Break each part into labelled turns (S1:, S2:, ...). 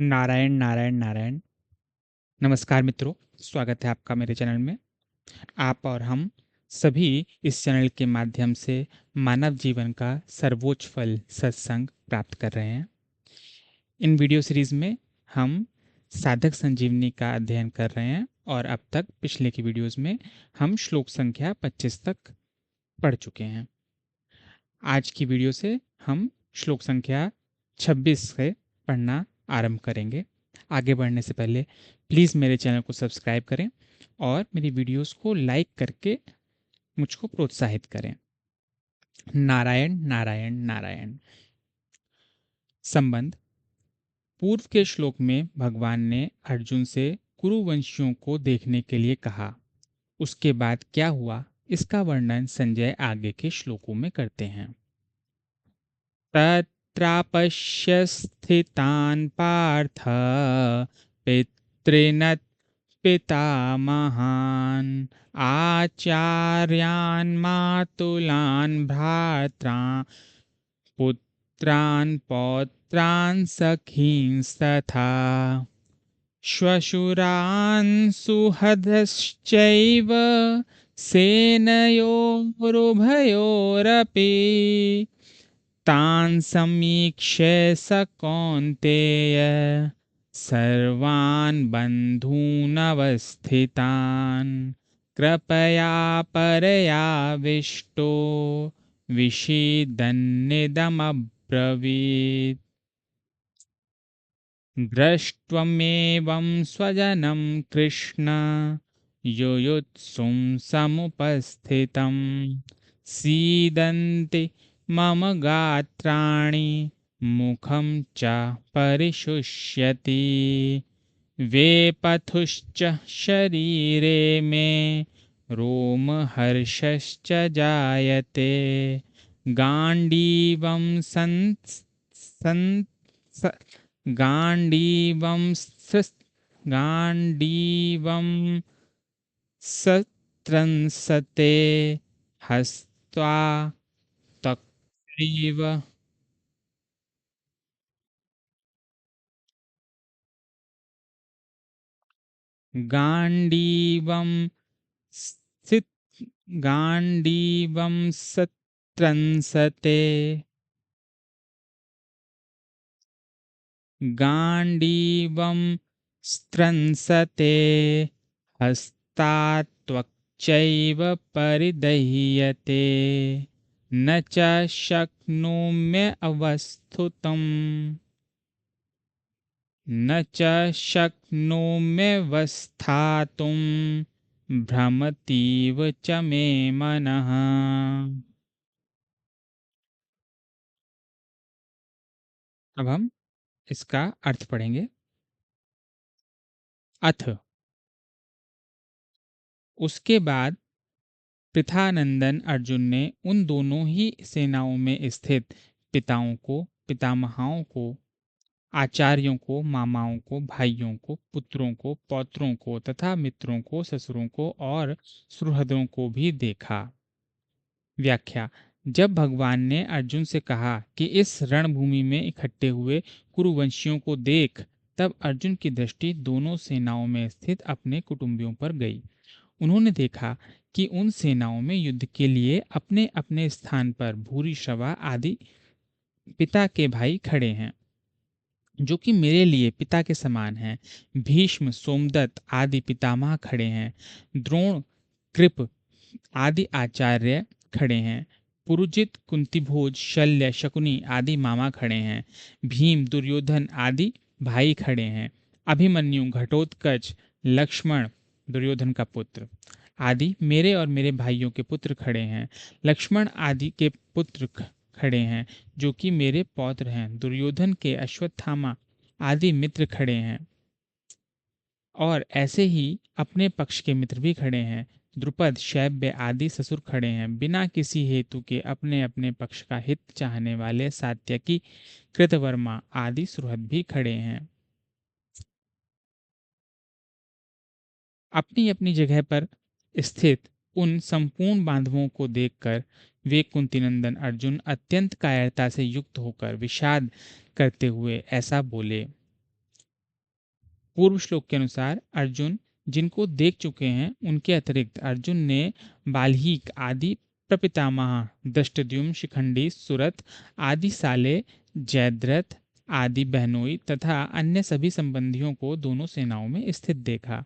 S1: नारायण नारायण नारायण। नमस्कार मित्रों, स्वागत है आपका मेरे चैनल में। आप और हम सभी इस चैनल के माध्यम से मानव जीवन का सर्वोच्च फल सत्संग प्राप्त कर रहे हैं। इन वीडियो सीरीज में हम साधक संजीवनी का अध्ययन कर रहे हैं और अब तक पिछले की वीडियोस में हम श्लोक संख्या 25 तक पढ़ चुके हैं। आज की वीडियो से हम श्लोक संख्या 26 से पढ़ना आरंभ करेंगे। आगे बढ़ने से पहले प्लीज़ मेरे चैनल को सब्सक्राइब करें और मेरी वीडियोस को लाइक करके मुझको प्रोत्साहित करें। नारायण नारायण नारायण। संबंध। पूर्व के श्लोक में भगवान ने अर्जुन से कुरुवंशियों को देखने के लिए कहा। उसके बाद क्या हुआ, इसका वर्णन संजय आगे के श्लोकों में करते हैं। तत्रापश्य स्थितान् पार्थ पितॄन् पितामहान् आचार्यान् मातुलान् भ्रात्रान् पुत्रान् पौत्रान् सखींस्तथा श्वशुरान् सुहृदश्चैव सेनयोरुभयोरपि तान् समीक्ष्य स कौन्तेय सर्वान् बन्धूनवस्थितान् कृपया परयाविष्टो विषीदन्निदमब्रवीत्। दृष्ट्वमेवं स्वजनं कृष्ण युयुत्सुं समुपस्थितं सीदन्ति मम गात्राणि मुखं च परिशुष्यति वेपथुश्च शरीरे मे रोमहर्षश्च जायते गाण्डीवं गाण्डीवं सत्रंसते हस्त्वा तक्रीव गाण्डीवं स्थित गाण्डीवं सत्रंसते गाण्डीवं स्त्रंसते हस्तात्वक्चैव परिदह्यते न च शक्नोम्यवस्थितुम् न च शक्नोम्यवस्थातुं भ्रमतीव च मे मनः। अब हम इसका अर्थ पढ़ेंगे। अथ उसके बाद पृथानंदन अर्जुन ने उन दोनों ही सेनाओं में स्थित पिताओं को, पितामहों को, आचार्यों को, मामाओं को, भाइयों को, पुत्रों को, पौत्रों को तथा मित्रों को, ससुरों को और सुहृदों को भी देखा। व्याख्या। जब भगवान ने अर्जुन से कहा कि इस रणभूमि में इकट्ठे हुए कुरुवंशियों को देख, तब अर्जुन की दृष्टि दोनों सेनाओं में स्थित अपने कुटुंबियों पर गई। उन्होंने देखा कि उन सेनाओं में युद्ध के लिए अपने अपने स्थान पर भूरिश्रवा आदि पिता के भाई खड़े हैं, जो कि मेरे लिए पिता के समान हैं। भीष्म, सोमदत्त आदि पितामह खड़े हैं। द्रोण, कृप आदि आचार्य खड़े हैं। पुरुजित, कुंतीभोज, शल्य, शकुनी आदि मामा खड़े हैं। भीम, दुर्योधन आदि भाई खड़े हैं। अभिमन्यु, घटोत्कच, लक्ष्मण दुर्योधन का पुत्र आदि मेरे और मेरे भाइयों के पुत्र खड़े हैं। लक्ष्मण आदि के पुत्र खड़े हैं, जो कि मेरे पौत्र हैं। दुर्योधन के अश्वत्थामा आदि मित्र खड़े हैं और ऐसे ही अपने पक्ष के मित्र भी खड़े हैं। द्रुपद, शैब्य आदि ससुर खड़े हैं। बिना किसी हेतु के अपने अपने पक्ष का हित चाहने वाले सात्यकी, कृतवर्मा आदि सुहृद भी खड़े हैं। अपनी अपनी जगह पर स्थित उन संपूर्ण बांधवों को देखकर वे कुंतीनंदन अर्जुन अत्यंत कायरता से युक्त होकर विषाद करते हुए ऐसा बोले। पूर्व श्लोक के अनुसार अर्जुन जिनको देख चुके हैं उनके अतिरिक्त अर्जुन ने बाल्हीक आदि प्रपितामह दृष्टद्युम्न शिखंडी सुरथ आदि साले जयद्रथ आदि बहनोई तथा अन्य सभी संबंधियों को दोनों सेनाओं में स्थित देखा।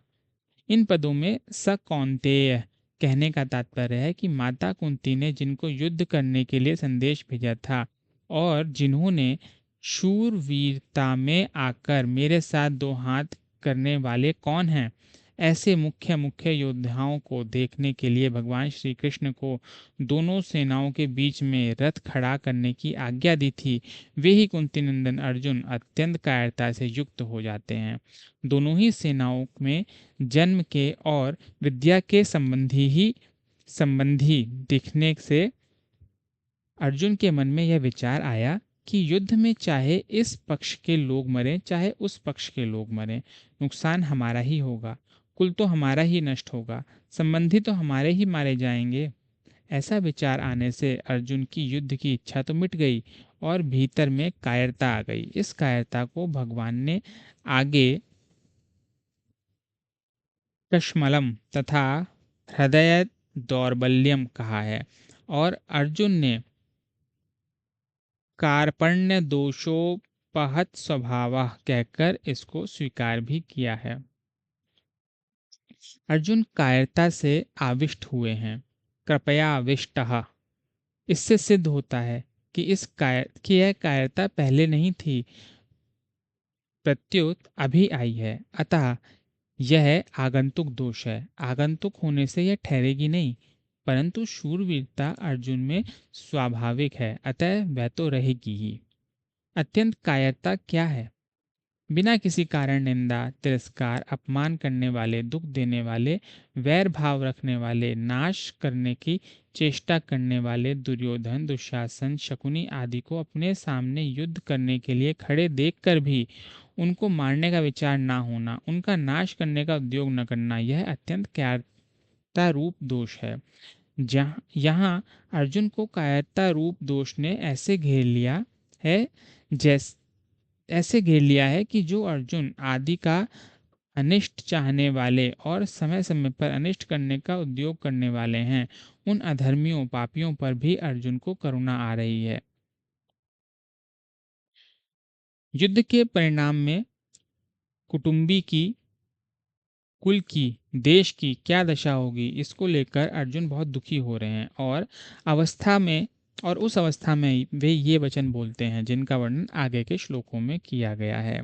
S1: इन पदों में स कौन्तेय कहने का तात्पर्य है कि माता कुंती ने जिनको युद्ध करने के लिए संदेश भेजा था और जिन्होंने शूरवीरता में आकर मेरे साथ दो हाथ करने वाले कौन हैं, ऐसे मुख्य मुख्य योद्धाओं को देखने के लिए भगवान श्री कृष्ण को दोनों सेनाओं के बीच में रथ खड़ा करने की आज्ञा दी थी, वे ही कुंती नंदन अर्जुन अत्यंत कायरता से युक्त हो जाते हैं। दोनों ही सेनाओं में जन्म के और विद्या के संबंधी दिखने से अर्जुन के मन में यह विचार आया कि युद्ध में चाहे इस पक्ष के लोग मरें चाहे उस पक्ष के लोग मरें, नुकसान हमारा ही होगा, कुल तो हमारा ही नष्ट होगा, संबंधी तो हमारे ही मारे जाएंगे। ऐसा विचार आने से अर्जुन की युद्ध की इच्छा तो मिट गई और भीतर में कायरता आ गई। इस कायरता को भगवान ने आगे कश्मलम तथा हृदय दौर्बल्यम कहा है और अर्जुन ने कार्पण्य दोषोपहत स्वभाव कहकर इसको स्वीकार भी किया है। अर्जुन कायरता से आविष्ट हुए हैं। कृपया आविष्टः इससे सिद्ध होता है कि यह कायरता पहले नहीं थी, प्रत्युत अभी आई है, अतः यह आगंतुक दोष है। आगंतुक होने से यह ठहरेगी नहीं, परंतु शूरवीरता अर्जुन में स्वाभाविक है, अतः वह तो रहेगी ही। अत्यंत कायरता क्या है? बिना किसी कारण निंदा, तिरस्कार, अपमान करने वाले, दुख देने वाले, वैर भाव रखने वाले, नाश करने की चेष्टा करने वाले दुर्योधन, दुशासन, शकुनी आदि को अपने सामने युद्ध करने के लिए खड़े देखकर भी उनको मारने का विचार ना होना, उनका नाश करने का उद्योग न करना, यह अत्यंत कायरता रूप दोष है। जहाँ यहाँ अर्जुन को कायरता रूप दोष ने ऐसे घेर लिया है कि जो अर्जुन आदि का अनिष्ट चाहने वाले और समय समय पर अनिष्ट करने का उद्योग करने वाले हैं, उन अधर्मियों पापियों पर भी अर्जुन को करुणा आ रही है। युद्ध के परिणाम में कुटुंबी की, कुल की, देश की क्या दशा होगी, इसको लेकर अर्जुन बहुत दुखी हो रहे हैं और उस अवस्था में वे ये वचन बोलते हैं जिनका वर्णन आगे के श्लोकों में किया गया है।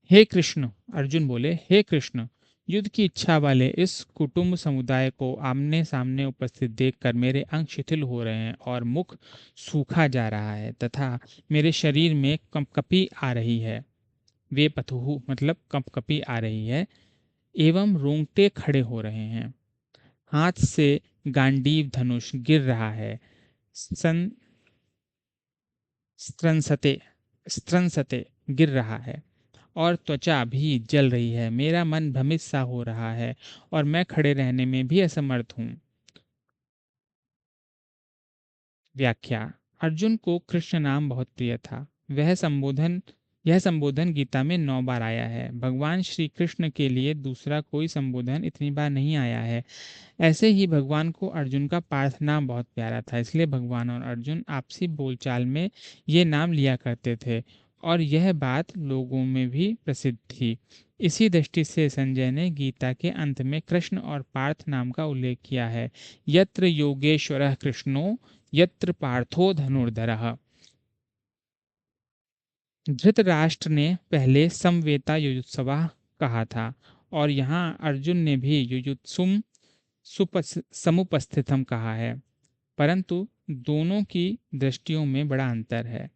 S1: हे कृष्ण, अर्जुन बोले, हे कृष्ण, युद्ध की इच्छा वाले इस कुटुंब समुदाय को आमने सामने उपस्थित देखकर मेरे अंग शिथिल हो रहे हैं और मुख सूखा जा रहा है तथा मेरे शरीर में कंपकपी आ रही है। वे पथुहु मतलब कंपकपी आ रही है एवं रोंगटे खड़े हो रहे हैं। हाथ से गांडीव धनुष गिर रहा है। सन स्त्रंसते स्त्रंसते गिर रहा है और त्वचा भी जल रही है। मेरा मन भ्रमित सा हो रहा है और मैं खड़े रहने में भी असमर्थ हूँ। व्याख्या। अर्जुन को कृष्ण नाम बहुत प्रिय था। यह संबोधन गीता में 9 बार आया है। भगवान श्री कृष्ण के लिए दूसरा कोई संबोधन इतनी बार नहीं आया है। ऐसे ही भगवान को अर्जुन का पार्थ नाम बहुत प्यारा था, इसलिए भगवान और अर्जुन आपसी बोलचाल में ये नाम लिया करते थे और यह बात लोगों में भी प्रसिद्ध थी। इसी दृष्टि से संजय ने गीता के अंत में कृष्ण और पार्थ नाम का उल्लेख किया है। यत्र योगेश्वरः कृष्णो यत्र पार्थो धनुर्धरः। धृतराष्ट्र ने पहले समवेता युयुत्सवः कहा था और यहाँ अर्जुन ने भी युयुत्सुम समुपस्थितम कहा है, परंतु दोनों की दृष्टियों में बड़ा अंतर है।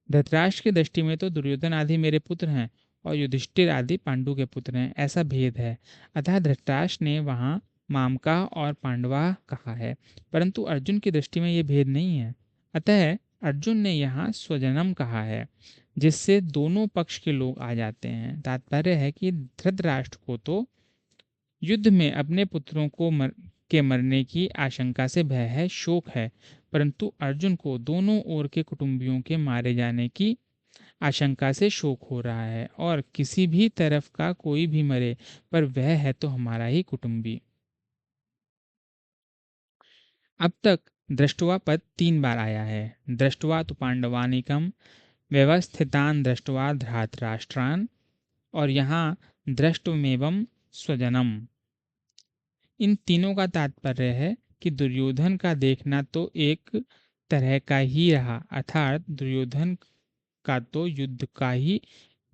S1: धृतराष्ट्र की दृष्टि में तो दुर्योधन आदि मेरे पुत्र हैं और युधिष्ठिर आदि पांडु के पुत्र हैं, ऐसा भेद है। अतः धृतराष्ट्र ने वहाँ मामका और पांडवा कहा है, परंतु अर्जुन की दृष्टि में ये भेद नहीं है। अतः अर्जुन ने यहाँ स्वजनम कहा है, जिससे दोनों पक्ष के लोग आ जाते हैं। तात्पर्य है कि धृतराष्ट्र को तो युद्ध में अपने पुत्रों के मरने की आशंका से भय है, शोक है, परंतु अर्जुन को दोनों ओर के कुटुंबियों के मारे जाने की आशंका से शोक हो रहा है और किसी भी तरफ का कोई भी मरे पर वह है तो हमारा ही कुटुंबी। अब तक दृष्टवा पद 3 बार आया है। दृष्टवा तो पांडवानिकम, व्यवस्थितान दृष्टवा धृतराष्ट्रान और यहाँ द्रष्टुमेवं स्वजनम। इन तीनों का तात्पर्य है कि दुर्योधन का देखना तो एक तरह का ही रहा, अर्थात दुर्योधन का तो युद्ध का ही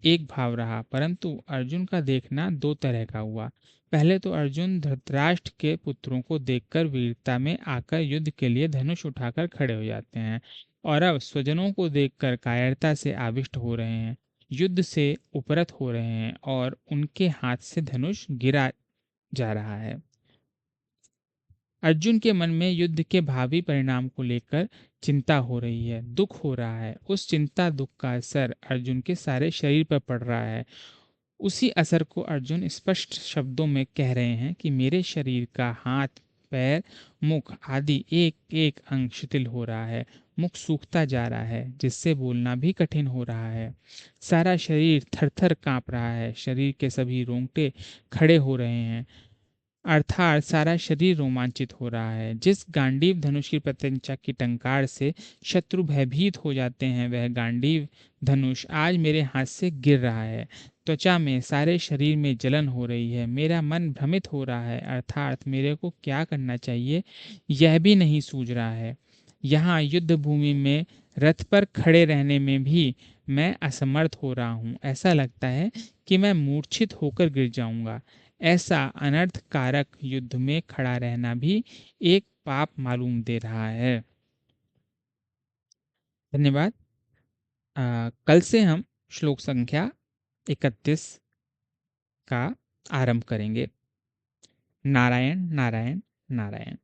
S1: एक भाव रहा, परंतु अर्जुन का देखना दो तरह का हुआ। पहले तो अर्जुन धृतराष्ट्र के पुत्रों को देखकर वीरता में आकर युद्ध के लिए धनुष उठाकर खड़े हो जाते हैं और अब स्वजनों को देखकर कायरता से आविष्ट हो रहे हैं, युद्ध से उपरत हो रहे हैं और उनके हाथ से धनुष गिरा जा रहा है। अर्जुन के मन में युद्ध के भावी परिणाम को लेकर चिंता हो रही है, दुख हो रहा है। उस चिंता दुख का असर अर्जुन के सारे शरीर पर पड़ रहा है। उसी असर को अर्जुन स्पष्ट शब्दों में कह रहे हैं कि मेरे शरीर का हाथ, पैर, मुख आदि एक एक अंग शिथिल हो रहा है, मुख सूखता जा रहा है, जिससे बोलना भी कठिन हो रहा है। सारा शरीर थर-थर कांप रहा है, शरीर के सभी रोंगटे खड़े हो रहे हैं, अर्थात सारा शरीर रोमांचित हो रहा है। जिस गांडीव धनुष की प्रत्यंचा की टंकार से शत्रु भयभीत हो जाते हैं, वह गांडीव धनुष आज मेरे हाथ से गिर रहा है। त्वचा में, सारे शरीर में जलन हो रही है। मेरा मन भ्रमित हो रहा है, अर्थात मेरे को क्या करना चाहिए यह भी नहीं सूझ रहा है। यहाँ युद्ध भूमि में रथ पर खड़े रहने में भी मैं असमर्थ हो रहा हूँ। ऐसा लगता है कि मैं मूर्छित होकर गिर जाऊंगा। ऐसा अनर्थकारक युद्ध में खड़ा रहना भी एक पाप मालूम दे रहा है। धन्यवाद। कल से हम श्लोक संख्या 31 का आरंभ करेंगे। नारायण नारायण नारायण।